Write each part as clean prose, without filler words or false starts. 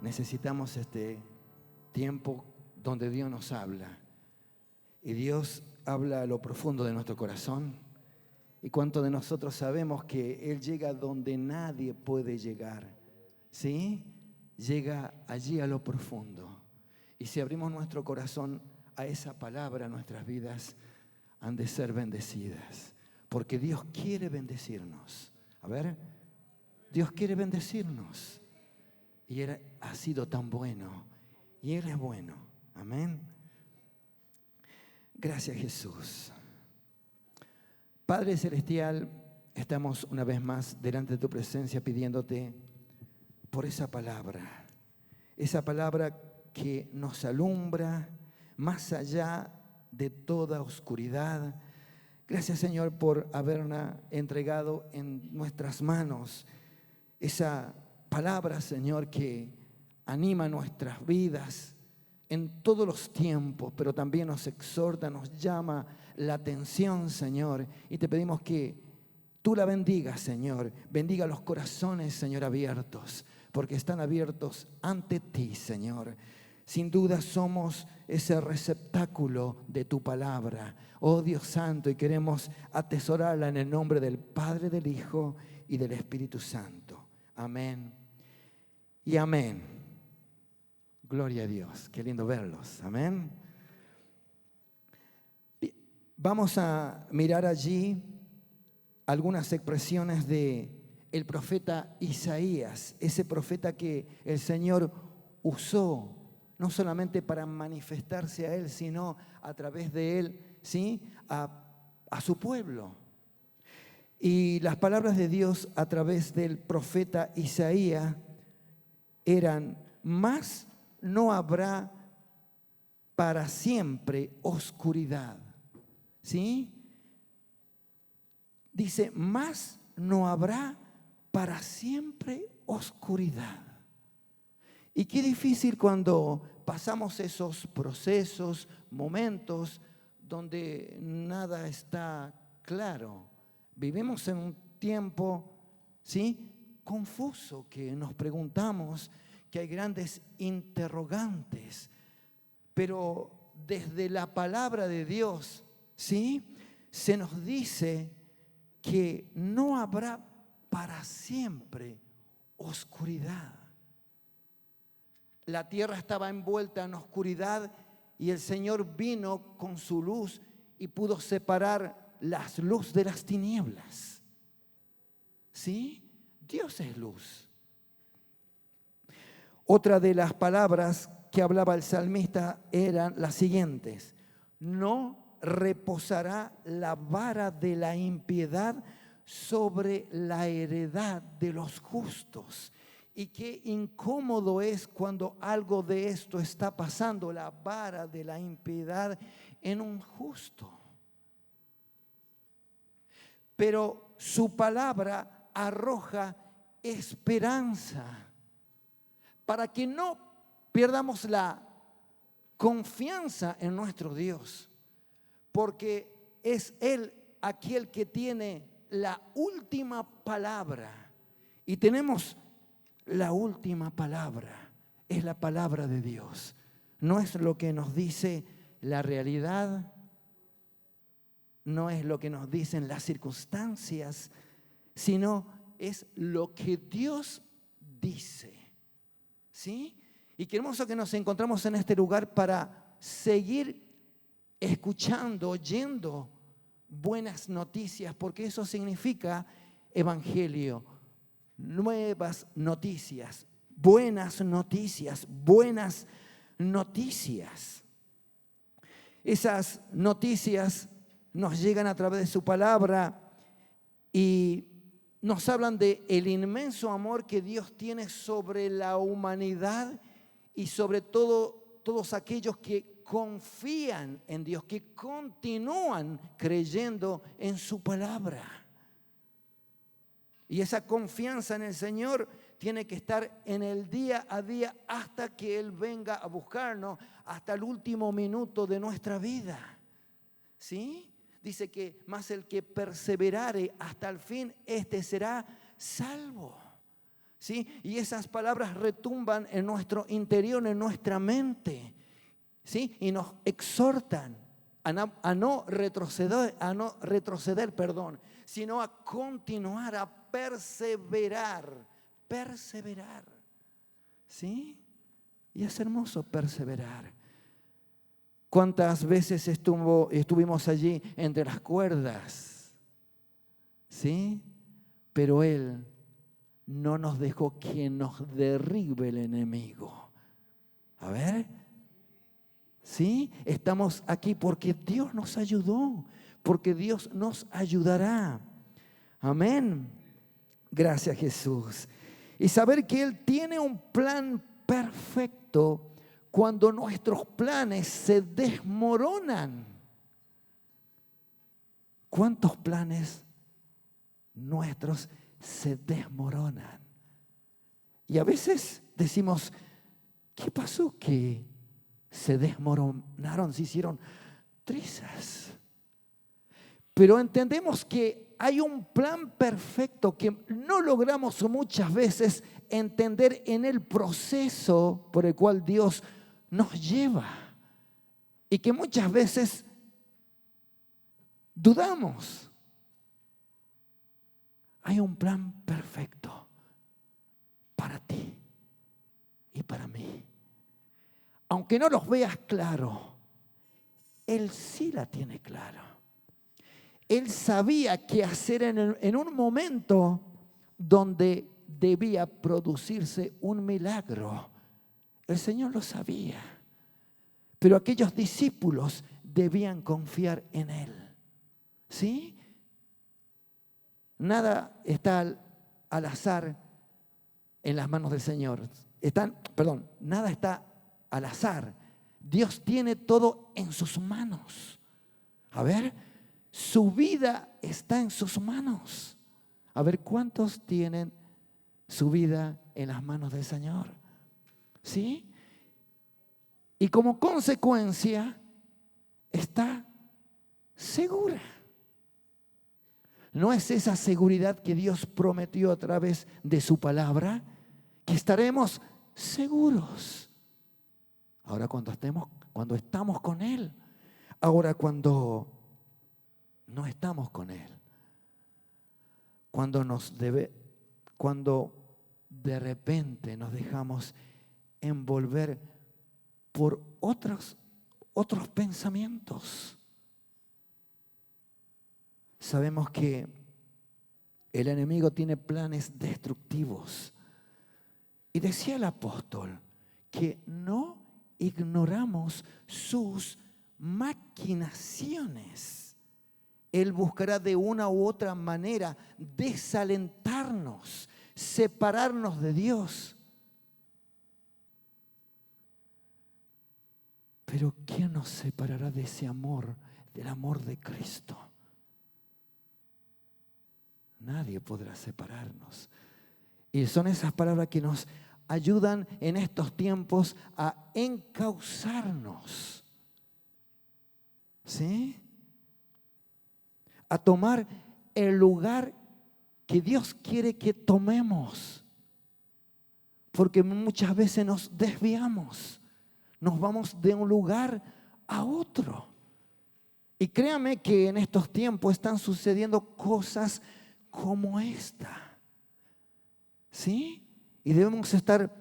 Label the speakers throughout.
Speaker 1: necesitamos este tiempo donde Dios nos habla. Y Dios habla a lo profundo de nuestro corazón. Y cuántos de nosotros sabemos que Él llega donde nadie puede llegar. ¿Sí? Llega allí a lo profundo. Y si abrimos nuestro corazón a esa palabra, nuestras vidas han de ser bendecidas. Porque Dios quiere bendecirnos. A ver, Dios quiere bendecirnos. Y Él ha sido tan bueno. Y Él es bueno. Amén. Gracias, Jesús. Padre Celestial, estamos una vez más delante de tu presencia pidiéndote por esa palabra que nos alumbra más allá de toda oscuridad. Gracias, Señor, por haberla entregado en nuestras manos. Esa palabra, Señor, que anima nuestras vidas en todos los tiempos, pero también nos exhorta, nos llama la atención, Señor. Y te pedimos que tú la bendigas, Señor. Bendiga los corazones, Señor, abiertos, porque están abiertos ante ti, Señor. Sin duda somos ese receptáculo de tu palabra, oh Dios Santo, y queremos atesorarla en el nombre del Padre, del Hijo y del Espíritu Santo. Amén y amén. Gloria a Dios, qué lindo verlos. Amén. Vamos a mirar allí algunas expresiones de el profeta Isaías, ese profeta que el Señor usó no solamente para manifestarse a Él, sino a través de Él, ¿sí? a su pueblo. Y las palabras de Dios a través del profeta Isaías eran: más no habrá para siempre oscuridad. ¿Sí? Dice, más no habrá para siempre oscuridad. Y qué difícil cuando pasamos esos procesos, momentos donde nada está claro. Vivimos en un tiempo, ¿sí?, confuso, que nos preguntamos, que hay grandes interrogantes. Pero desde la palabra de Dios, ¿sí?, se nos dice que no habrá para siempre oscuridad. La tierra estaba envuelta en oscuridad y el Señor vino con su luz y pudo separar las luces de las tinieblas. ¿Sí? Dios es luz. Otra de las palabras que hablaba el salmista eran las siguientes: no reposará la vara de la impiedad sobre la heredad de los justos. Y qué incómodo es cuando algo de esto está pasando, la vara de la impiedad en un justo. Pero su palabra arroja esperanza para que no perdamos la confianza en nuestro Dios, porque es Él aquel que tiene la última palabra. Y tenemos la última palabra, es la palabra de Dios. No es lo que nos dice la realidad, no es lo que nos dicen las circunstancias, sino es lo que Dios dice. ¿Sí? Y qué hermoso que nos encontramos en este lugar para seguir escuchando, oyendo buenas noticias, porque eso significa evangelio, nuevas noticias, buenas noticias, buenas noticias. Esas noticias nos llegan a través de su palabra y nos hablan de el inmenso amor que Dios tiene sobre la humanidad y sobre todos aquellos que confían en Dios, que continúan creyendo en su palabra. Y esa confianza en el Señor tiene que estar en el día a día hasta que Él venga a buscarnos, hasta el último minuto de nuestra vida. ¿Sí? Dice que más el que perseverare hasta el fin, este será salvo. ¿sí? Y esas palabras retumban en nuestro interior, en nuestra mente, ¿sí? Y nos exhortan a no retroceder, sino a continuar, a perseverar, ¿sí? Y es hermoso perseverar. ¿Cuántas veces estuvimos allí entre las cuerdas? ¿Sí? Pero Él no nos dejó que nos derribe el enemigo. A ver, ¿sí? Estamos aquí porque Dios nos ayudó, porque Dios nos ayudará. Amén. Gracias, Jesús. Y saber que Él tiene un plan perfecto cuando nuestros planes se desmoronan. ¿Cuántos planes nuestros se desmoronan? Y a veces decimos, ¿qué pasó que se desmoronaron, se hicieron trizas? Pero entendemos que hay un plan perfecto que no logramos muchas veces entender en el proceso por el cual Dios nos lleva. Y que muchas veces dudamos. Hay un plan perfecto para ti y para mí. Aunque no los veas claro, Él sí la tiene claro. Él sabía qué hacer en un momento donde debía producirse un milagro. El Señor lo sabía. Pero aquellos discípulos debían confiar en Él. ¿Sí? Nada está al azar en las manos del Señor. Nada está al azar. Dios tiene todo en sus manos. A ver, su vida está en sus manos. A ver, ¿cuántos tienen su vida en las manos del Señor? ¿Sí? Y como consecuencia, está segura. ¿No es esa seguridad que Dios prometió a través de su palabra? Que estaremos seguros. Ahora cuando estamos con Él. Ahora cuando no estamos con Él. Cuando de repente nos dejamos envolver por otros pensamientos. Sabemos que el enemigo tiene planes destructivos. Y decía el apóstol que no ignoramos sus maquinaciones. Él buscará de una u otra manera desalentarnos, separarnos de Dios. Pero ¿quién nos separará de ese amor, del amor de Cristo? Nadie podrá separarnos. Y son esas palabras que nos ayudan en estos tiempos a encauzarnos. ¿Sí? A tomar el lugar que Dios quiere que tomemos. Porque muchas veces nos desviamos. Nos vamos de un lugar a otro. Y créame que en estos tiempos están sucediendo cosas como esta. ¿Sí? Y debemos estar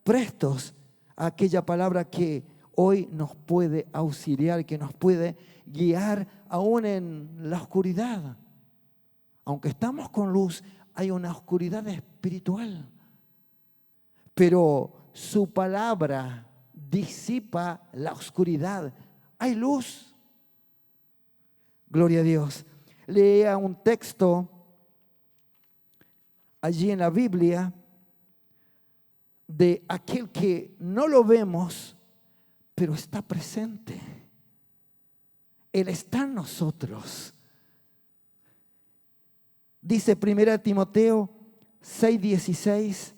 Speaker 1: prestos a aquella palabra que hoy nos puede auxiliar, que nos puede guiar aún en la oscuridad. Aunque estamos con luz, hay una oscuridad espiritual. Pero su palabra disipa la oscuridad. Hay luz. Gloria a Dios. Lea un texto allí en la Biblia de aquel que no lo vemos, pero está presente. Él está en nosotros. Dice 1 Timoteo 6:16,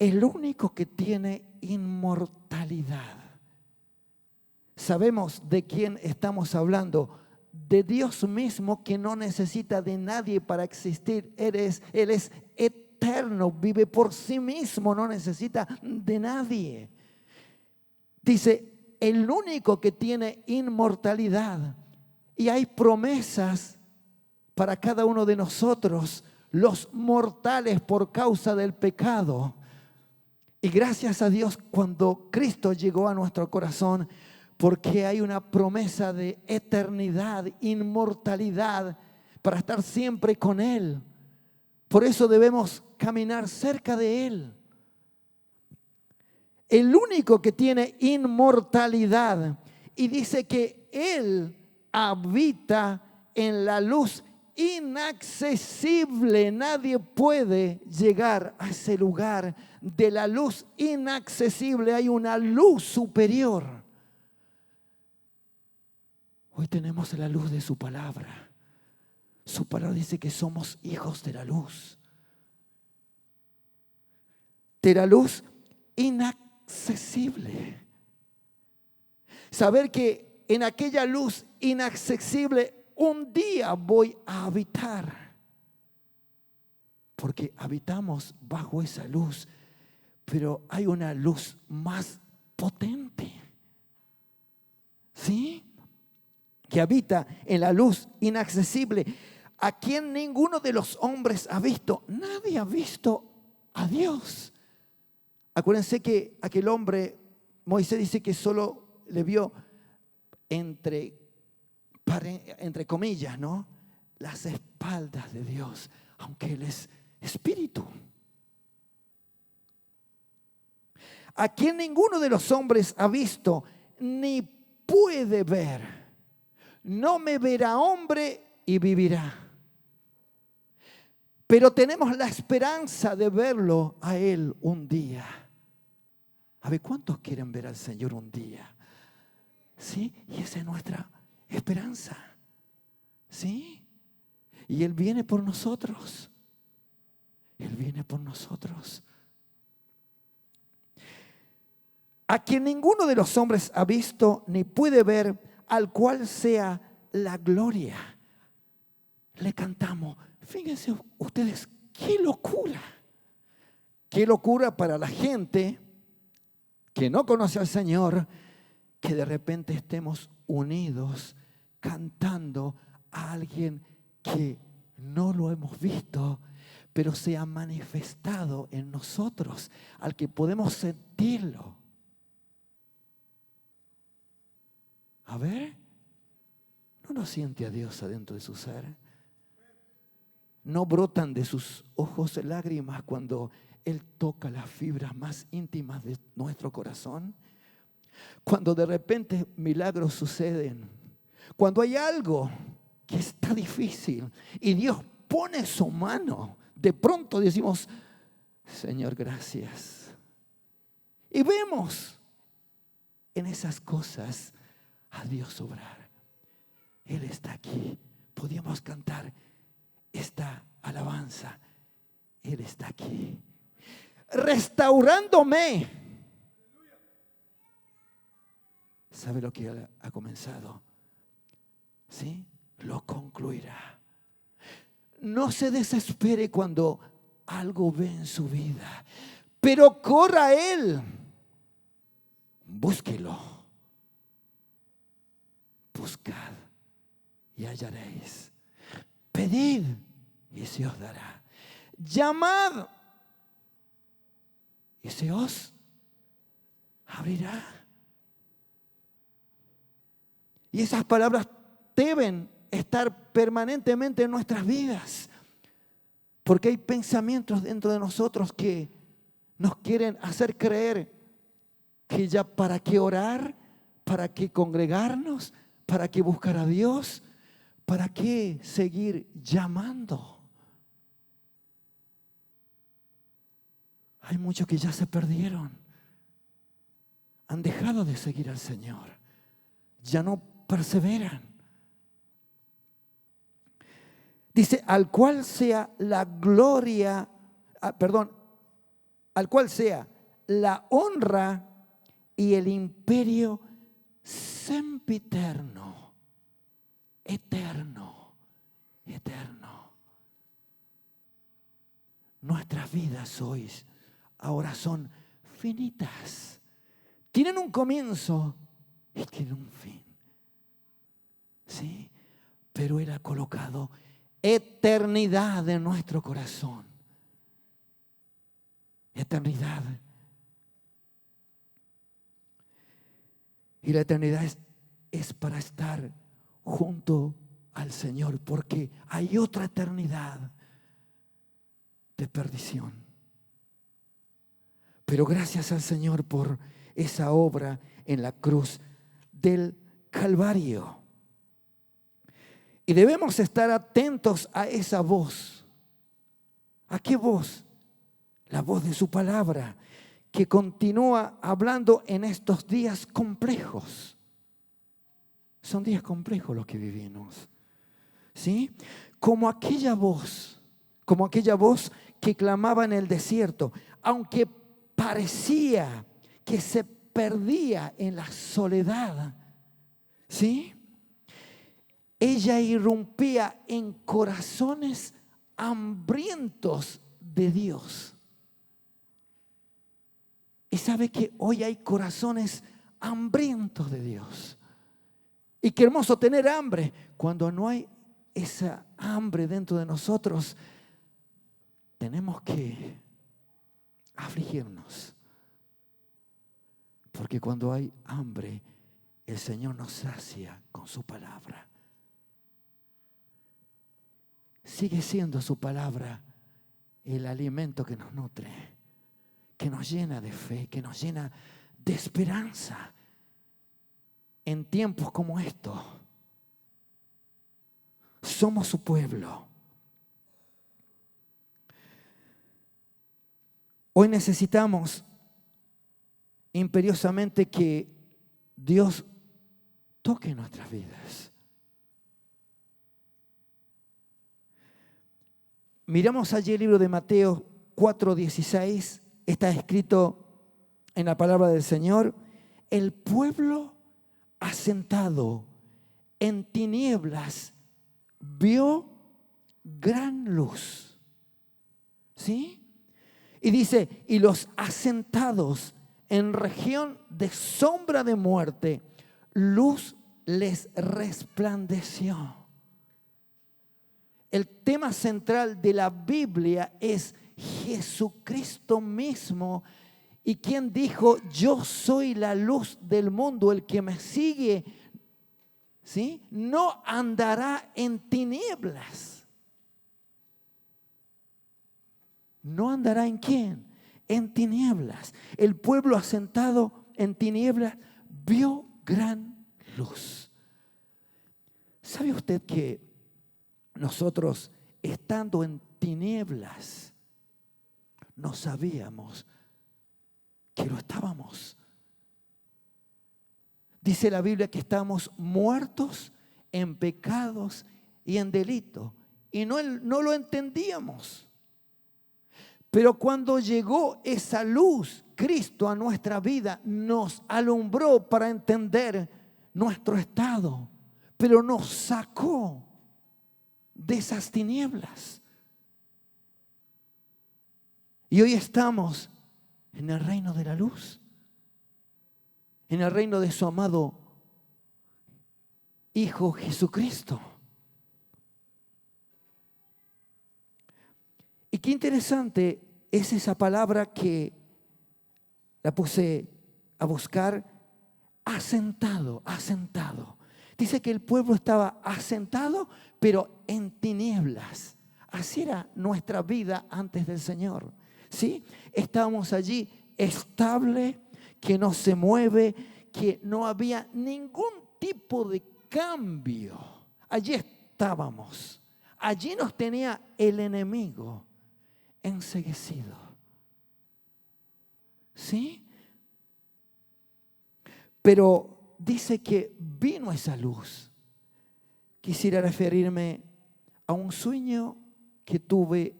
Speaker 1: el único que tiene inmortalidad. Sabemos de quién estamos hablando. De Dios mismo, que no necesita de nadie para existir. Él es eterno. eterno, vive por sí mismo, no necesita de nadie. Dice, el único que tiene inmortalidad. Y hay promesas para cada uno de nosotros, los mortales por causa del pecado. Y gracias a Dios cuando Cristo llegó a nuestro corazón, porque hay una promesa de eternidad, inmortalidad, para estar siempre con Él. Por eso debemos caminar cerca de Él. El único que tiene inmortalidad, y dice que Él habita en la luz inaccesible. Nadie puede llegar a ese lugar de la luz inaccesible. Hay una luz superior. Hoy tenemos la luz de su palabra. Su palabra dice que somos hijos de la luz. De la luz inaccesible. Saber que en aquella luz inaccesible un día voy a habitar. Porque habitamos bajo esa luz. Pero hay una luz más potente. ¿Sí? Que habita en la luz inaccesible, a quien ninguno de los hombres ha visto. Nadie ha visto a Dios. Acuérdense que aquel hombre, Moisés dice que solo le vio entre comillas, ¿no? Las espaldas de Dios, aunque Él es espíritu. A quien ninguno de los hombres ha visto, ni puede ver. No me verá hombre y vivirá. Pero tenemos la esperanza de verlo a Él un día. A ver, ¿cuántos quieren ver al Señor un día? ¿Sí? Y esa es nuestra esperanza. ¿Sí? Y Él viene por nosotros. Él viene por nosotros. A quien ninguno de los hombres ha visto ni puede ver, al cual sea la gloria. Le cantamos. Fíjense ustedes, qué locura. Qué locura para la gente que no conoce al Señor, que de repente estemos unidos cantando a alguien que no lo hemos visto, pero se ha manifestado en nosotros, al que podemos sentirlo. A ver, ¿no lo siente a Dios adentro de su ser? ¿No brotan de sus ojos lágrimas cuando Él toca las fibras más íntimas de nuestro corazón? Cuando de repente milagros suceden, cuando hay algo que está difícil y Dios pone su mano, de pronto decimos, Señor, gracias. Y vemos en esas cosas a Dios obrar. Él está aquí. Podíamos cantar esta alabanza. Él está aquí, restaurándome. ¿Sabe lo que Él ha comenzado? ¿Sí? Lo concluirá. No se desespere cuando algo ve en su vida, pero corra a Él. Búsquelo. Buscad y hallaréis. Pedid y se os dará. Llamad y se os abrirá. Y esas palabras deben estar permanentemente en nuestras vidas, porque hay pensamientos dentro de nosotros que nos quieren hacer creer que ya para qué orar, para qué congregarnos, para qué buscar a Dios, para qué seguir llamando. Hay muchos que ya se perdieron, han dejado de seguir al Señor, ya no perseveran. Dice, al cual sea la gloria, al cual sea la honra y el imperio sempiterno, eterno, eterno. nuestras vidas hoy ahora son finitas. Tienen un comienzo y tienen un fin. ¿Sí? Pero Él ha colocado eternidad en nuestro corazón. Eternidad. Y la eternidad es para estar junto al Señor, porque hay otra eternidad de perdición. Pero gracias al Señor por esa obra en la cruz del Calvario. Y debemos estar atentos a esa voz. ¿A qué voz? La voz de su palabra, que continúa hablando en estos días complejos. Son días complejos los que vivimos. ¿Sí? Como aquella voz que clamaba en el desierto, aunque parecía que se perdía en la soledad. ¿Sí? Ella irrumpía en corazones hambrientos de Dios. Y sabe que hoy hay corazones hambrientos de Dios. Y qué hermoso tener hambre. Cuando no hay esa hambre dentro de nosotros, tenemos que afligirnos. Porque cuando hay hambre, el Señor nos sacia con su palabra. Sigue siendo su palabra el alimento que nos nutre, que nos llena de fe, que nos llena de esperanza en tiempos como estos. Somos su pueblo. Hoy necesitamos imperiosamente que Dios toque nuestras vidas. Miramos allí el libro de Mateo 4:16. Está escrito en la palabra del Señor: el pueblo asentado en tinieblas vio gran luz. ¿Sí? Y dice, y los asentados en región de sombra de muerte, luz les resplandeció. El tema central de la Biblia es Jesucristo mismo, y quien dijo: yo soy la luz del mundo, el que me sigue, ¿sí?, no andará en tinieblas. ¿No andará en quién? En tinieblas. El pueblo asentado en tinieblas vio gran luz. ¿Sabe usted que nosotros, estando en tinieblas, no sabíamos que lo estábamos? Dice la Biblia que estamos muertos en pecados y en delitos, y no lo entendíamos. Pero cuando llegó esa luz, Cristo, a nuestra vida, nos alumbró para entender nuestro estado, pero nos sacó de esas tinieblas. Y hoy estamos en el reino de la luz, en el reino de su amado Hijo Jesucristo. Y qué interesante es esa palabra que la puse a buscar: asentado, asentado. Dice que el pueblo estaba asentado, pero en tinieblas. Así era nuestra vida antes del Señor. ¿Sí? Estábamos allí estable, que no se mueve, que no había ningún tipo de cambio. Allí estábamos. Allí nos tenía el enemigo enceguecido. ¿Sí? Pero dice que vino esa luz. Quisiera referirme a un sueño que tuve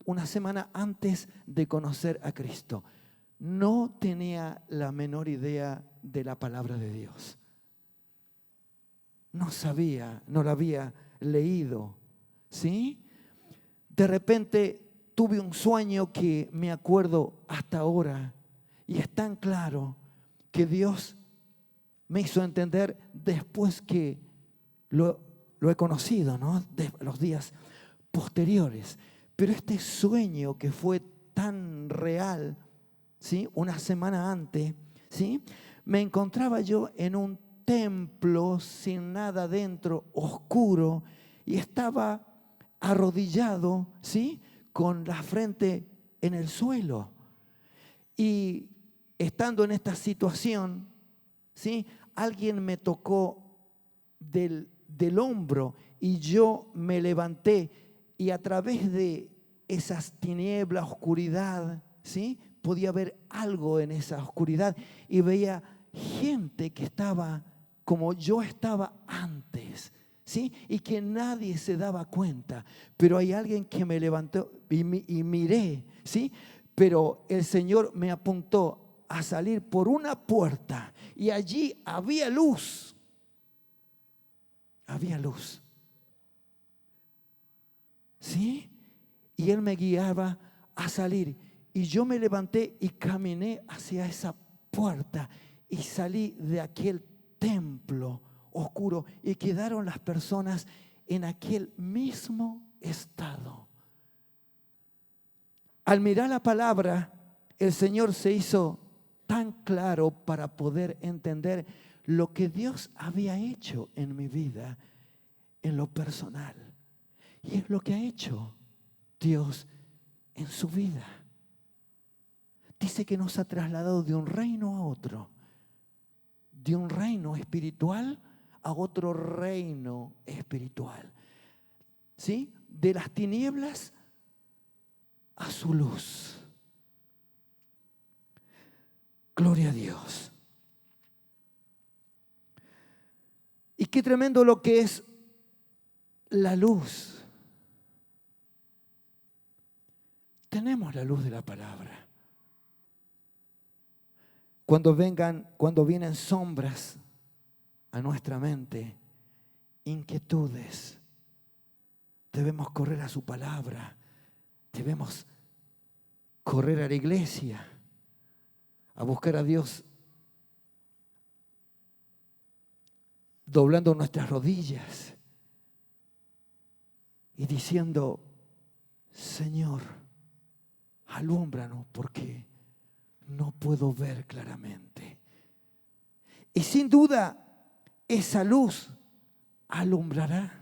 Speaker 1: una semana antes de conocer a Cristo. No tenía la menor idea de la palabra de Dios. No sabía, no la había leído. ¿Sí? De repente tuve un sueño que me acuerdo hasta ahora y es tan claro que Dios me hizo entender después que lo he conocido, ¿no? De los días posteriores. Pero este sueño que fue tan real, ¿sí? Una semana antes, ¿sí? Me encontraba yo en un templo sin nada dentro, oscuro, y estaba arrodillado, ¿sí? Con la frente en el suelo. Y estando en esta situación, ¿sí? Alguien me tocó del hombro y yo me levanté y a través de esas tinieblas, oscuridad, ¿sí? Podía ver algo en esa oscuridad y veía gente que estaba como yo estaba antes, ¿sí? Y que nadie se daba cuenta, pero hay alguien que me levantó y miré, ¿sí? Pero el Señor me apuntó a salir por una puerta y allí había luz. Había luz. ¿Sí? Y Él me guiaba a salir. Y yo me levanté y caminé hacia esa puerta y salí de aquel templo oscuro y quedaron las personas en aquel mismo estado. Al mirar la palabra, el Señor se hizo tan claro para poder entender lo que Dios había hecho en mi vida, en lo personal. Y es lo que ha hecho Dios en su vida. Dice que nos ha trasladado de un reino a otro, de un reino espiritual a otro reino espiritual. ¿Sí? De las tinieblas a su luz. Gloria a Dios. Y qué tremendo lo que es la luz. Tenemos la luz de la palabra. Cuando vienen sombras a nuestra mente, inquietudes, debemos correr a su palabra, debemos correr a la iglesia, a buscar a Dios, doblando nuestras rodillas y diciendo: Señor, alúmbranos porque no puedo ver claramente. Y sin duda, esa luz alumbrará.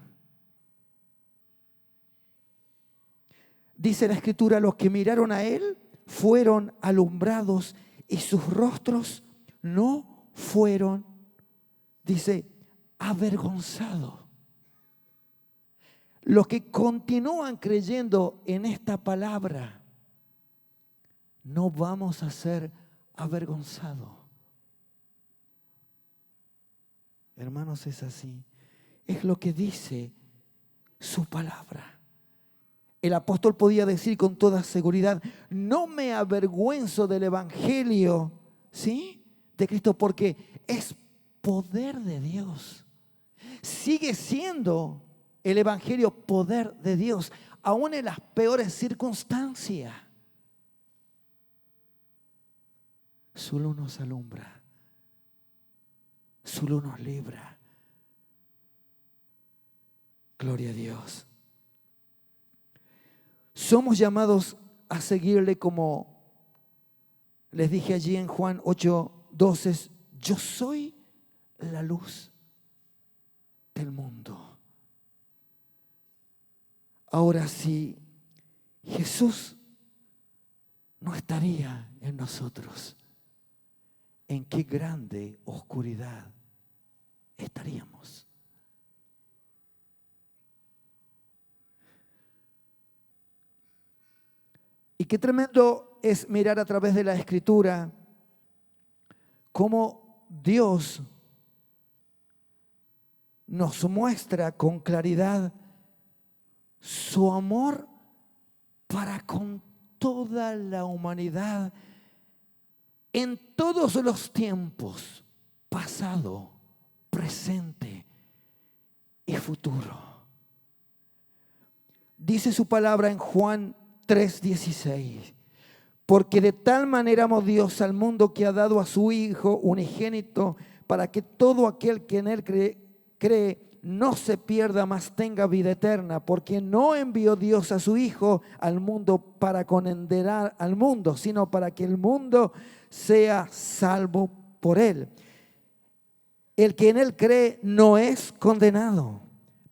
Speaker 1: Dice la Escritura: los que miraron a Él fueron alumbrados y sus rostros no fueron, dice, avergonzados. Los que continúan creyendo en esta palabra, no vamos a ser avergonzados. Hermanos, es así. Es lo que dice su palabra. El apóstol podía decir con toda seguridad: no me avergüenzo del evangelio, ¿sí?, de Cristo, porque es poder de Dios. Sigue siendo el evangelio poder de Dios, aún en las peores circunstancias. Su luz nos alumbra, su luz nos libra. Gloria a Dios. Somos llamados a seguirle, como les dije allí en Juan 8:12, yo soy la luz del mundo. Ahora, si Jesús no estaría en nosotros, ¿en qué grande oscuridad estaríamos? Y qué tremendo es mirar a través de la Escritura cómo Dios nos muestra con claridad su amor para con toda la humanidad en todos los tiempos, pasado, presente y futuro. Dice su palabra en Juan 3:16. Porque de tal manera amó Dios al mundo que ha dado a su Hijo unigénito, para que todo aquel que en él cree no se pierda, mas tenga vida eterna. Porque no envió Dios a su Hijo al mundo para condenar al mundo, sino para que el mundo sea salvo por él. El que en él cree no es condenado,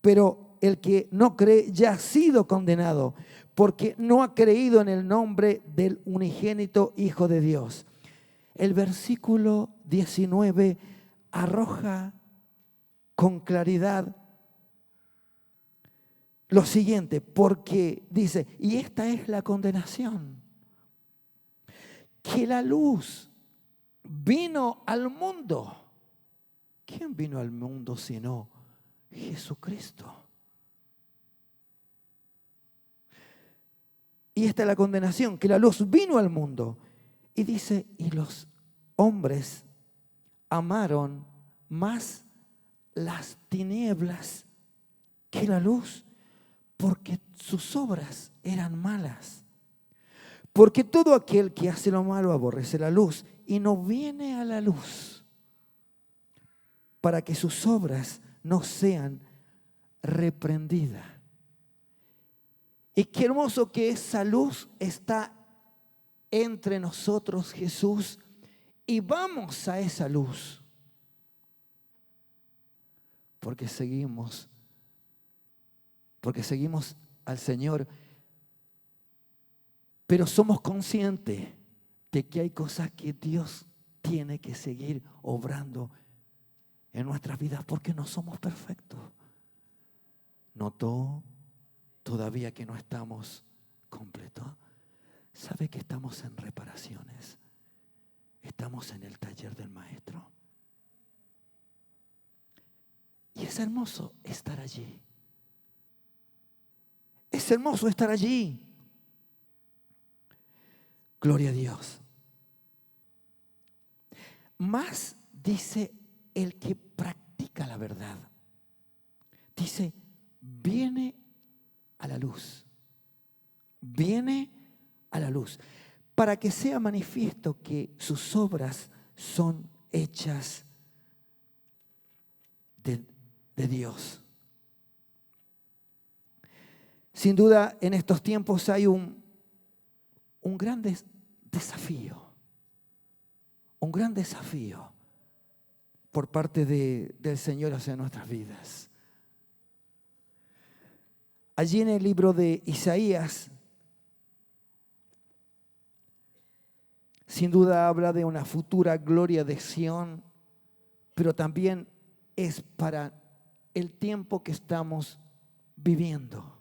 Speaker 1: pero el que no cree ya ha sido condenado, porque no ha creído en el nombre del unigénito Hijo de Dios. El versículo 19 arroja con claridad lo siguiente, porque dice, y esta es la condenación, que la luz vino al mundo. ¿Quién vino al mundo sino Jesucristo? Y esta es la condenación, que la luz vino al mundo. Y dice, y los hombres amaron más las tinieblas que la luz, porque sus obras eran malas. Porque todo aquel que hace lo malo aborrece la luz y no viene a la luz, para que sus obras no sean reprendidas. Y qué hermoso que esa luz está entre nosotros, Jesús, y vamos a esa luz, porque seguimos al Señor, pero somos conscientes de que hay cosas que Dios tiene que seguir obrando en nuestras vidas, porque no somos perfectos. Notó todavía que no estamos completos. ¿Sabe que estamos en reparaciones? Estamos en el taller del Maestro. Y es hermoso estar allí. Es hermoso estar allí. Gloria a Dios. Más dice el que practica la verdad. Dice, viene a la luz. Viene a la luz. Para que sea manifiesto que sus obras son hechas de Dios. Sin duda, en estos tiempos hay un gran desafío. Un gran desafío por parte del Señor hacia nuestras vidas. Allí en el libro de Isaías, sin duda habla de una futura gloria de Sión, pero también es para el tiempo que estamos viviendo.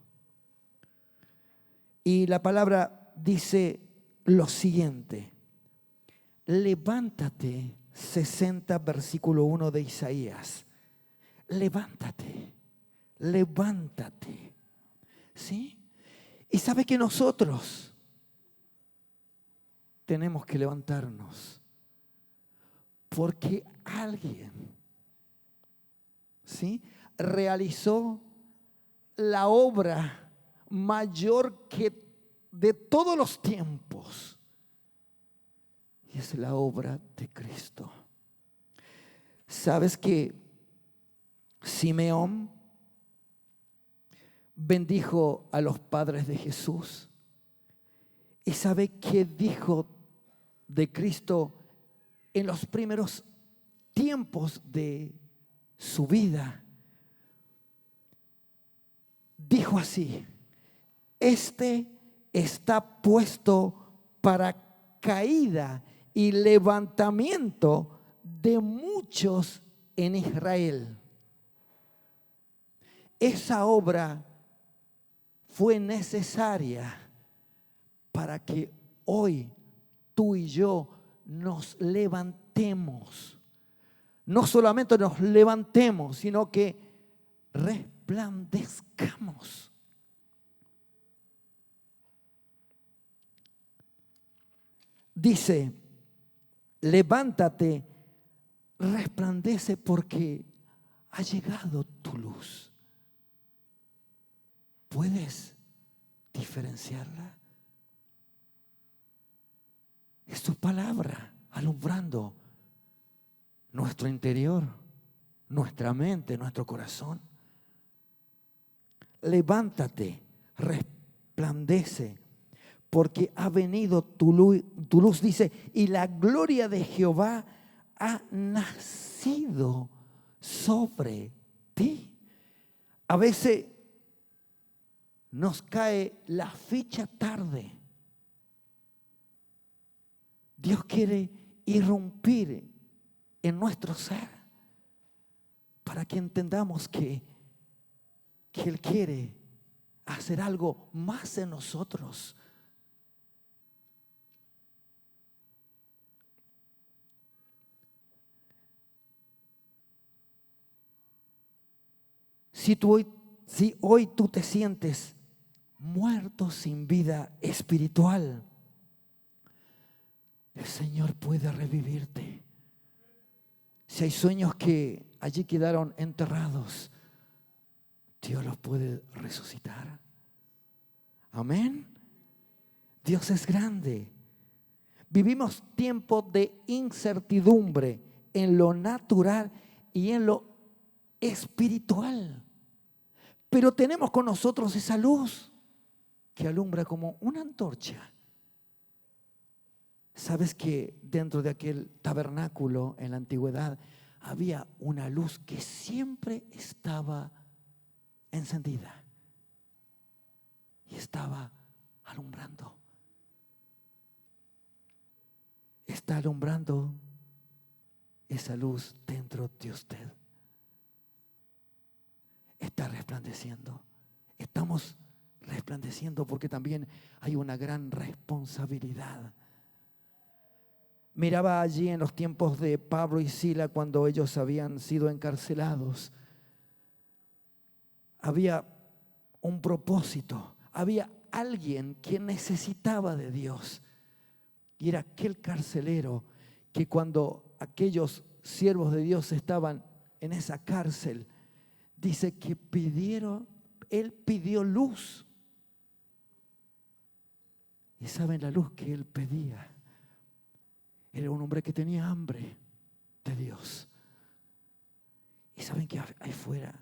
Speaker 1: Y la palabra dice lo siguiente: levántate, 60 versículo 1 de Isaías. Levántate, levántate. ¿Sí? Y sabe que nosotros tenemos que levantarnos, porque alguien, ¿sí?, realizó la obra mayor que de todos los tiempos, y es la obra de Cristo. ¿Sabes que Simeón bendijo a los padres de Jesús? ¿Y sabe qué dijo de Cristo en los primeros tiempos de su vida? Dijo así: este está puesto para caída y levantamiento de muchos en Israel. Esa obra fue necesaria para que hoy tú y yo nos levantemos. No solamente nos levantemos, sino que resplandezcamos. Dice, levántate, resplandece, porque ha llegado tu luz. ¿Puedes diferenciarla? Es su palabra alumbrando nuestro interior, nuestra mente, nuestro corazón. Levántate, resplandece, porque ha venido tu luz, dice, y la gloria de Jehová ha nacido sobre ti. A veces nos cae la ficha tarde. Dios quiere irrumpir en nuestro ser para que entendamos que Él quiere hacer algo más en nosotros. Si hoy tú te sientes muerto sin vida espiritual, el Señor puede revivirte. Si hay sueños que allí quedaron enterrados, Dios los puede resucitar. Amén. Dios es grande. Vivimos tiempos de incertidumbre en lo natural y en lo espiritual. Pero tenemos con nosotros esa luz que alumbra como una antorcha. ¿Sabes que dentro de aquel tabernáculo en la antigüedad había una luz que siempre estaba encendida y estaba alumbrando? Está alumbrando esa luz dentro de usted. Está resplandeciendo. Estamos resplandeciendo porque también hay una gran responsabilidad. Miraba allí en los tiempos de Pablo y Sila cuando ellos habían sido encarcelados. Había un propósito, había alguien que necesitaba de Dios. Y era aquel carcelero que cuando aquellos siervos de Dios estaban en esa cárcel, dice que él pidió luz. Y saben la luz que él pedía. Era un hombre que tenía hambre de Dios. Y saben que ahí fuera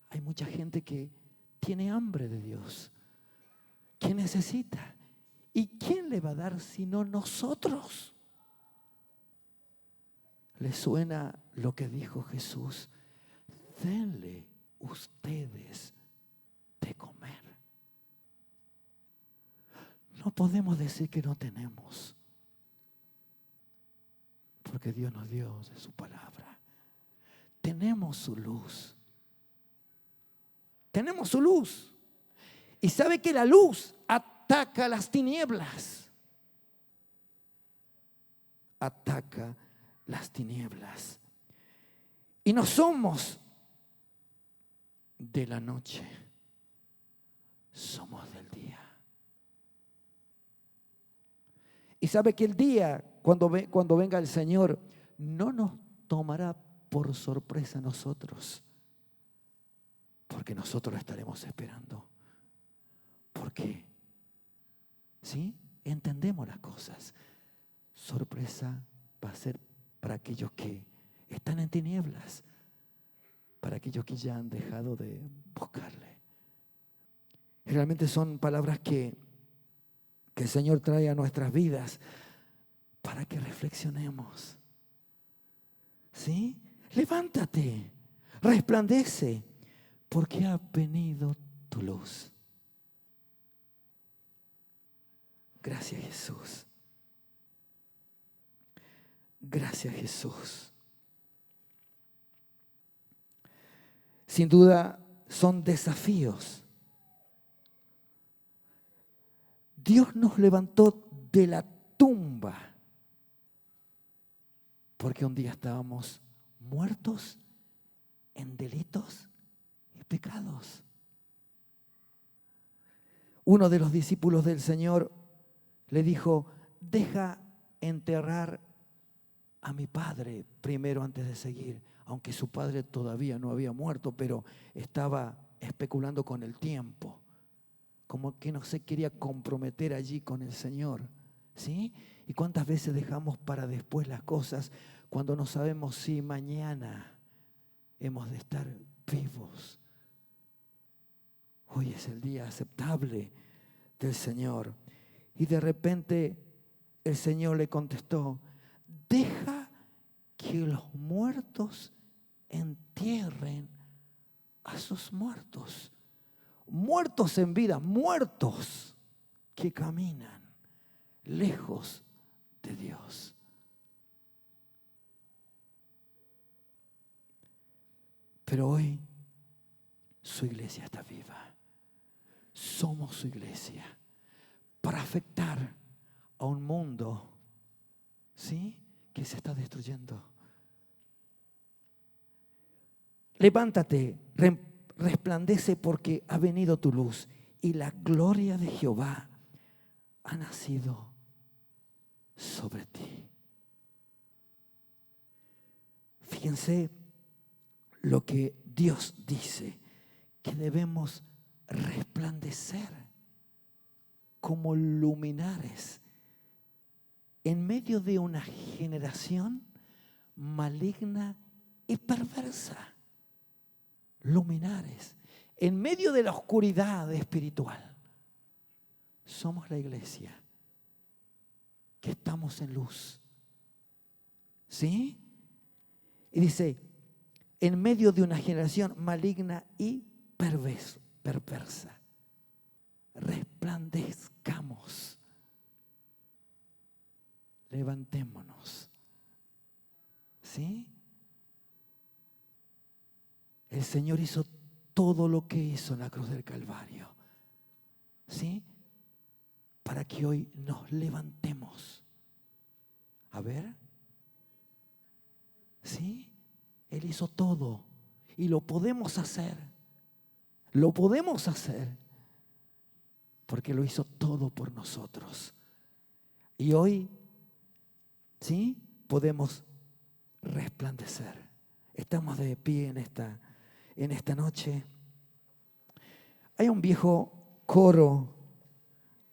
Speaker 1: hay mucha gente que tiene hambre de Dios, que necesita. ¿Y quién le va a dar sino nosotros? ¿Le suena lo que dijo Jesús? Denle ustedes de comer. No podemos decir que no tenemos, porque Dios nos dio de su palabra. Tenemos su luz. Tenemos su luz. Y sabe que la luz ataca las tinieblas. Ataca las tinieblas. Y no somos de la noche, somos del día. Y sabe que el día, cuando venga el Señor, no nos tomará por sorpresa a nosotros, porque nosotros lo estaremos esperando. Porque, ¿sí? Entendemos las cosas. Sorpresa va a ser para aquellos que están en tinieblas, para aquellos que ya han dejado de buscarle. Realmente son palabras que el Señor trae a nuestras vidas para que reflexionemos. ¿Sí? Levántate, resplandece, porque ha venido tu luz. Gracias, Jesús. Gracias, Jesús. Sin duda son desafíos. Dios nos levantó de la tumba porque un día estábamos muertos en delitos y pecados. Uno de los discípulos del Señor le dijo: deja enterrar a mi padre primero antes de seguir, aunque su padre todavía no había muerto, pero estaba especulando con el tiempo, como que no se quería comprometer allí con el Señor, ¿Sí? ¿Y cuántas veces dejamos para después las cosas cuando no sabemos si mañana hemos de estar vivos? Hoy es el día aceptable del Señor. Y de repente el Señor le contestó: deja que los muertos entierren a sus muertos. Muertos en vida, muertos que caminan lejos de Dios. Pero hoy su iglesia está viva. Somos su iglesia para afectar a un mundo, ¿sí?, que se está destruyendo. Levántate, resplandece, porque ha venido tu luz y la gloria de Jehová ha nacido sobre ti. Fíjense lo que Dios dice, que debemos resplandecer como luminares en medio de una generación maligna y perversa. Luminares en medio de la oscuridad espiritual. Somos la iglesia que estamos en luz. ¿Sí? Y dice, en medio de una generación maligna y perversa, resplandezcamos, levantémonos. ¿Sí? El Señor hizo todo lo que hizo en la cruz del Calvario, ¿sí?, para que hoy nos levantemos. A ver, ¿sí? Él hizo todo y lo podemos hacer. Lo podemos hacer porque lo hizo todo por nosotros. Y hoy, ¿sí?, podemos resplandecer. Estamos de pie en esta noche. Hay un viejo coro,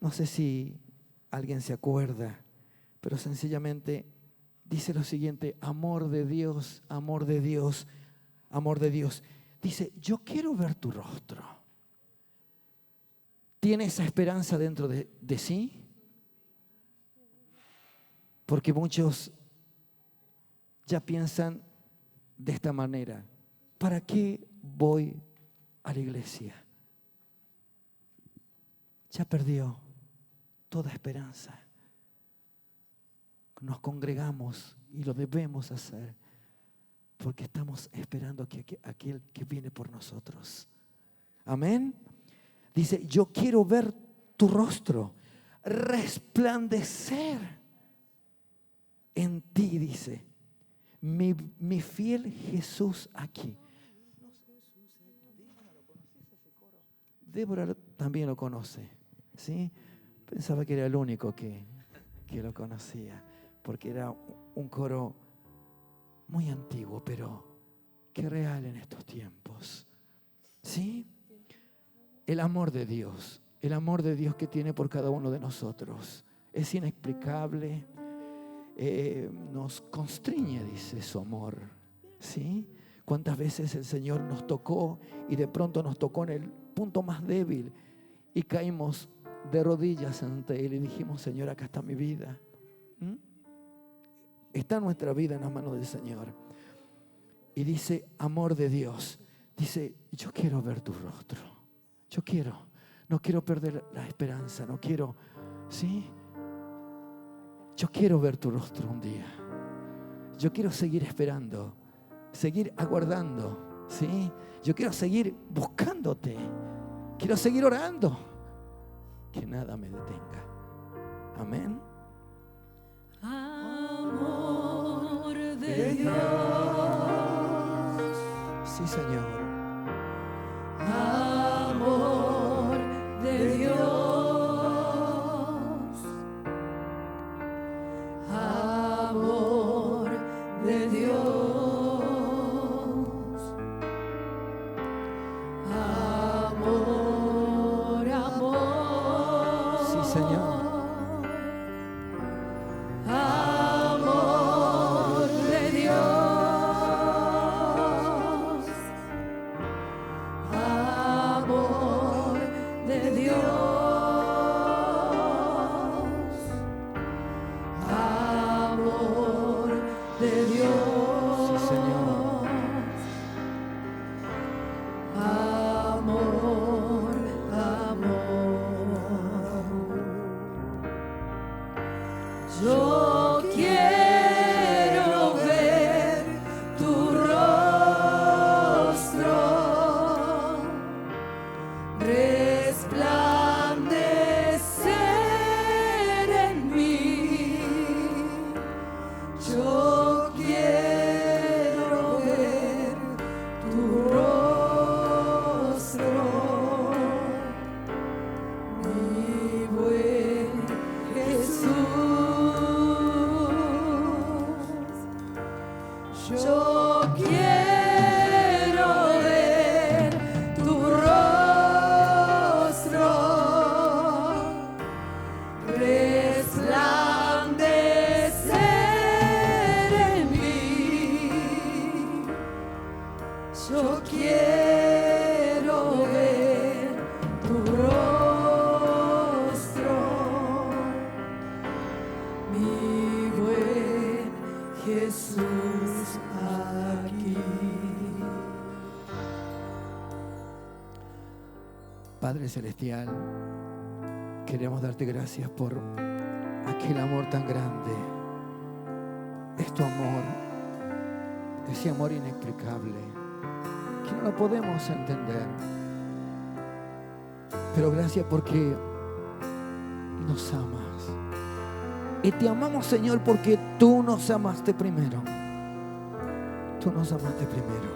Speaker 1: no sé si alguien se acuerda, pero sencillamente dice lo siguiente: amor de Dios, amor de Dios, amor de Dios. Dice, yo quiero ver tu rostro. ¿Tiene esa esperanza dentro de sí? Porque muchos ya piensan de esta manera: ¿para qué voy a la iglesia? Ya perdió toda esperanza. Nos congregamos y lo debemos hacer porque estamos esperando que aquel que viene por nosotros. Amén. Dice, yo quiero ver tu rostro, resplandecer en ti, dice. Mi fiel Jesús aquí. Débora también lo conoce, ¿sí? Pensaba que era el único que lo conocía, porque era un coro muy antiguo, pero que real en estos tiempos, ¿sí? El amor de Dios que tiene por cada uno de nosotros es inexplicable. Nos constriñe, dice, su amor, ¿sí? Cuántas veces el Señor nos tocó y de pronto nos tocó en el punto más débil y caímos de rodillas ante Él y dijimos, Señor, acá está mi vida. Está nuestra vida en las manos del Señor. Y dice, amor de Dios, dice, yo quiero ver tu rostro, no quiero perder la esperanza, no quiero, ¿sí? Yo quiero ver tu rostro un día. Yo quiero seguir esperando, seguir aguardando, ¿sí? Yo quiero seguir buscándote. Quiero seguir orando. Que nada me detenga. Amén.
Speaker 2: Amor de Dios.
Speaker 1: Sí, Señor.
Speaker 2: Amor de Dios. Amor de Dios. Amor, amor.
Speaker 1: Sí, Señor.
Speaker 2: de Dios.
Speaker 1: Sí, Señor.
Speaker 2: Amor, amor. Yo quiero ver tu rostro resplandecer en mí. Yo quiero ver tu rostro, mi buen Jesús. Yo quiero ver tu rostro resplandecer en mí. Yo quiero ver tu rostro, mi buen Jesús aquí.
Speaker 1: Padre Celestial, queremos darte gracias por aquel amor tan grande. Es tu amor, ese amor inexplicable, que no lo podemos entender. Pero gracias porque nos amas. Y te amamos, Señor, porque tú nos amaste primero. Tú nos amaste primero.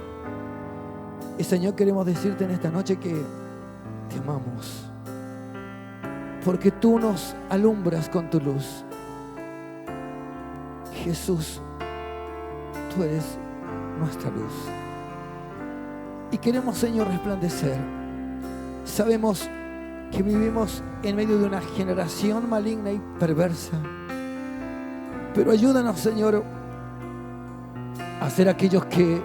Speaker 1: Y Señor, queremos decirte en esta noche que te amamos, porque tú nos alumbras con tu luz. Jesús, tú eres nuestra luz. Y queremos, Señor, resplandecer. Sabemos que vivimos en medio de una generación maligna y perversa. Pero ayúdanos, Señor, a ser aquellos que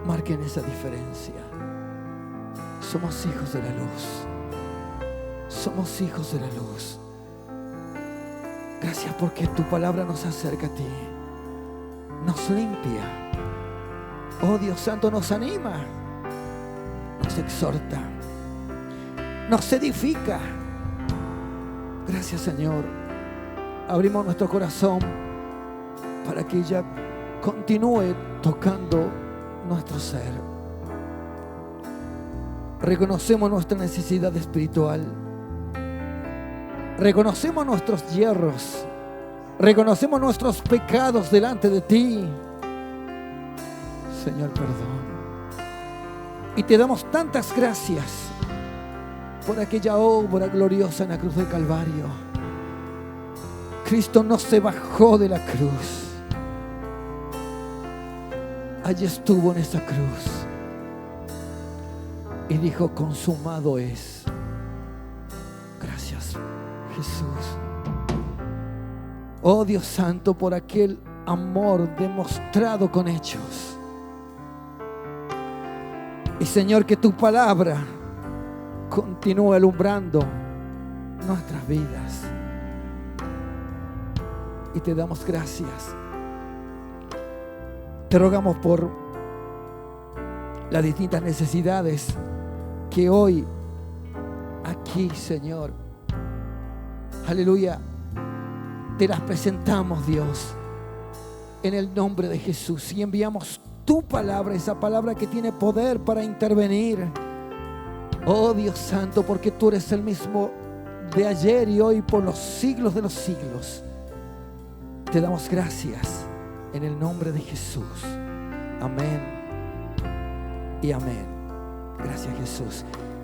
Speaker 1: marquen esa diferencia. Somos hijos de la luz. Somos hijos de la luz. Gracias porque tu palabra nos acerca a ti. Nos limpia. Oh Dios Santo, nos anima. Nos exhorta. Nos edifica. Gracias, Señor. Abrimos nuestro corazón para que ella continúe tocando nuestro ser. Reconocemos nuestra necesidad espiritual. Reconocemos nuestros hierros. Reconocemos nuestros pecados delante de ti. Señor, perdón. Y te damos tantas gracias por aquella obra gloriosa en la cruz del Calvario. Cristo no se bajó de la cruz. Allí estuvo en esa cruz. Y dijo, consumado es. Gracias, Jesús. Oh Dios Santo, por aquel amor demostrado con hechos. Y Señor, que tu palabra continúe alumbrando nuestras vidas. Y te damos gracias. Te rogamos por las distintas necesidades que hoy aquí, Señor, aleluya, te las presentamos, Dios, en el nombre de Jesús, y enviamos tu palabra, esa palabra que tiene poder para intervenir. Oh Dios Santo, porque tú eres el mismo de ayer y hoy por los siglos de los siglos. Te damos gracias en el nombre de Jesús. Amén y amén. Gracias, Jesús.